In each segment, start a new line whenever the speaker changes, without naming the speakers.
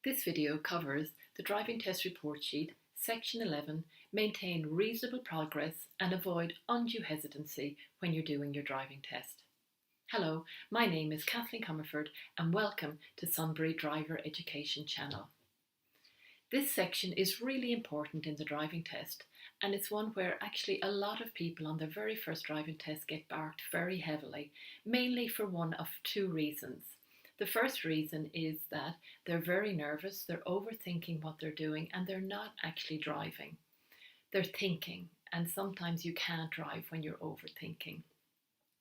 This video covers the driving test report sheet, section 11, maintain reasonable progress and avoid undue hesitancy when you're doing your driving test. Hello, my name is Kathleen Comerford and welcome to Sunbury Driver Education channel. This section is really important in the driving test, and it's one where actually a lot of people on their very first driving test get marked very heavily, mainly for one of two reasons. The first reason is that they're very nervous, they're overthinking what they're doing, and they're not actually driving. They're thinking, and sometimes you can't drive when you're overthinking.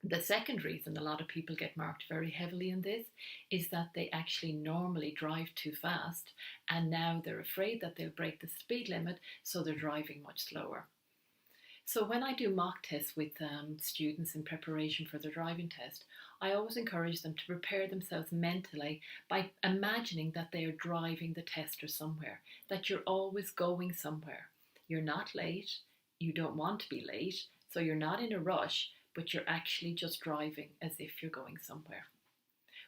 The second reason a lot of people get marked very heavily in this is that they actually normally drive too fast, and now they're afraid that they'll break the speed limit, so they're driving much slower. So when I do mock tests with students in preparation for their driving test, I always encourage them to prepare themselves mentally by imagining that they are driving the tester somewhere, that you're always going somewhere. You're not late, you don't want to be late, so you're not in a rush, but you're actually just driving as if you're going somewhere.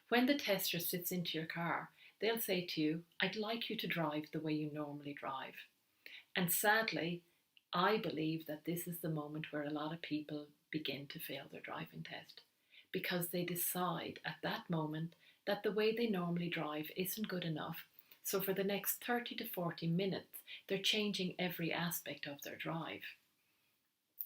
When the tester sits into your car, they'll say to you, "I'd like you to drive the way you normally drive." And sadly, I believe that this is the moment where a lot of people begin to fail their driving test, because they decide at that moment that the way they normally drive isn't good enough. So for the next 30 to 40 minutes, they're changing every aspect of their drive.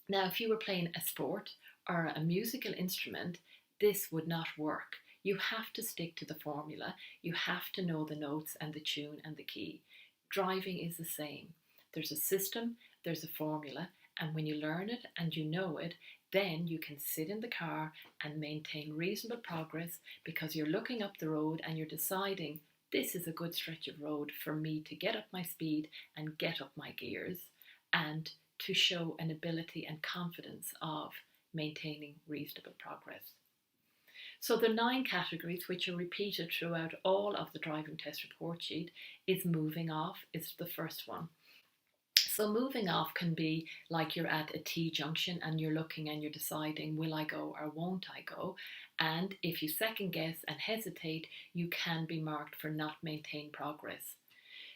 Now, if you were playing a sport or a musical instrument, this would not work. You have to stick to the formula. You have to know the notes and the tune and the key. Driving is the same. There's a system, there's a formula, and when you learn it and you know it, then you can sit in the car and maintain reasonable progress because you're looking up the road and you're deciding, this is a good stretch of road for me to get up my speed and get up my gears, and to show an ability and confidence of maintaining reasonable progress. So the 9 categories, which are repeated throughout all of the driving test report sheet, is moving off is the first one. So moving off can be like you're at a T-junction and you're looking and you're deciding, will I go or won't I go? And if you second guess and hesitate, you can be marked for not maintaining progress.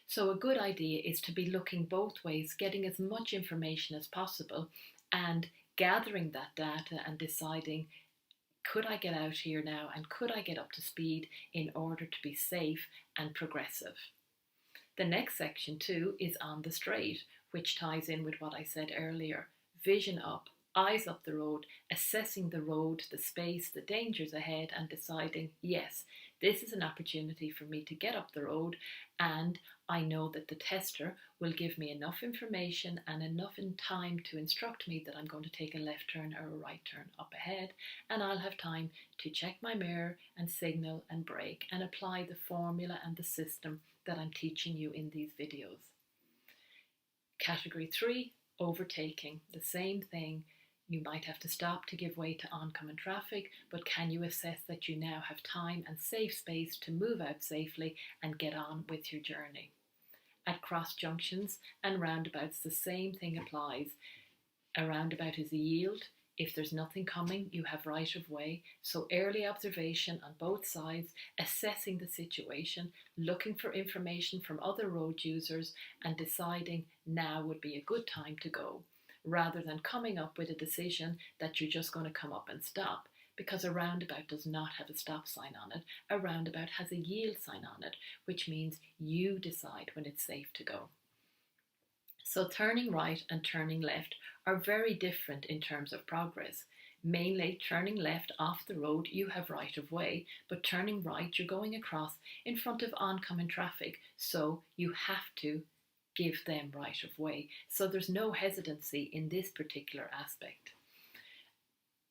So a good idea is to be looking both ways, getting as much information as possible and gathering that data and deciding, could I get out here now and could I get up to speed in order to be safe and progressive? The next section too is on the straight, which ties in with what I said earlier. Vision up, eyes up the road, assessing the road, the space, the dangers ahead, and deciding, yes, this is an opportunity for me to get up the road, and I know that the tester will give me enough information and enough in time to instruct me that I'm going to take a left turn or a right turn up ahead, and I'll have time to check my mirror and signal and brake and apply the formula and the system that I'm teaching you in these videos. Category 3, overtaking, the same thing. You might have to stop to give way to oncoming traffic, but can you assess that you now have time and safe space to move out safely and get on with your journey? At cross junctions and roundabouts, the same thing applies. A roundabout is a yield. If there's nothing coming, you have right of way. So early observation on both sides, assessing the situation, looking for information from other road users and deciding now would be a good time to go, rather than coming up with a decision that you're just going to come up and stop, because a roundabout does not have a stop sign on it. A roundabout has a yield sign on it, which means you decide when it's safe to go. So turning right and turning left are very different in terms of progress. Mainly turning left off the road, you have right of way, but turning right, you're going across in front of oncoming traffic, so you have to give them right of way. So there's no hesitancy in this particular aspect.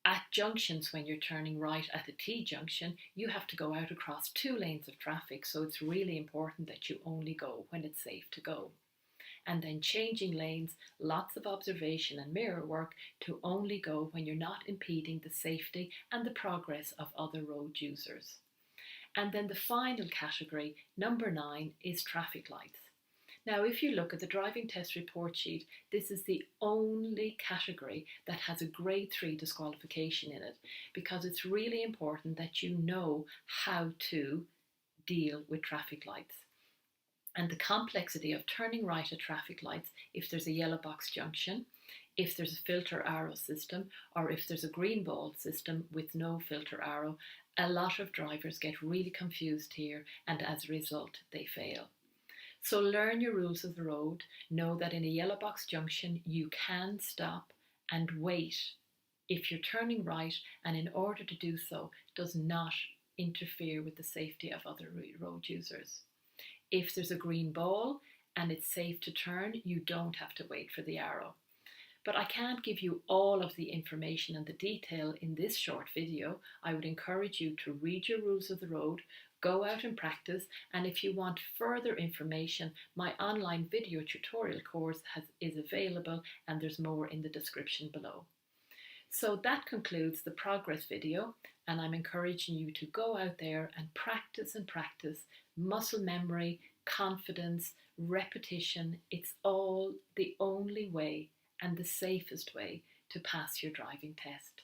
At junctions, when you're turning right at a T-junction, you have to go out across 2 lanes of traffic, so it's really important that you only go when it's safe to go. And then changing lanes, lots of observation and mirror work to only go when you're not impeding the safety and the progress of other road users. And then the final category, number 9, is traffic lights. Now, if you look at the driving test report sheet, this is the only category that has a grade 3 disqualification in it, because it's really important that you know how to deal with traffic lights. and the complexity of turning right at traffic lights if there's a yellow box junction, if there's a filter arrow system, or if there's a green ball system with no filter arrow. A lot of drivers get really confused here, and as a result they fail. So learn your rules of the road. Know that in a yellow box junction you can stop and wait if you're turning right, and in order to do so does not interfere with the safety of other road users. If there's a green ball and it's safe to turn, you don't have to wait for the arrow. But I can't give you all of the information and the detail in this short video. I would encourage you to read your rules of the road, go out and practice, and if you want further information, my online video tutorial course is available, and there's more in the description below. So that concludes the progress video, and I'm encouraging you to go out there and practice, muscle memory, confidence, repetition. It's all the only way and the safest way to pass your driving test.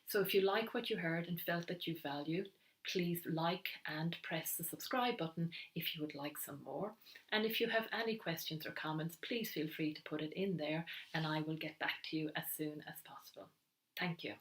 So if you like what you heard and felt that you valued, please like and press the subscribe button if you would like some more. And if you have any questions or comments, please feel free to put it in there and I will get back to you as soon as possible. Thank you.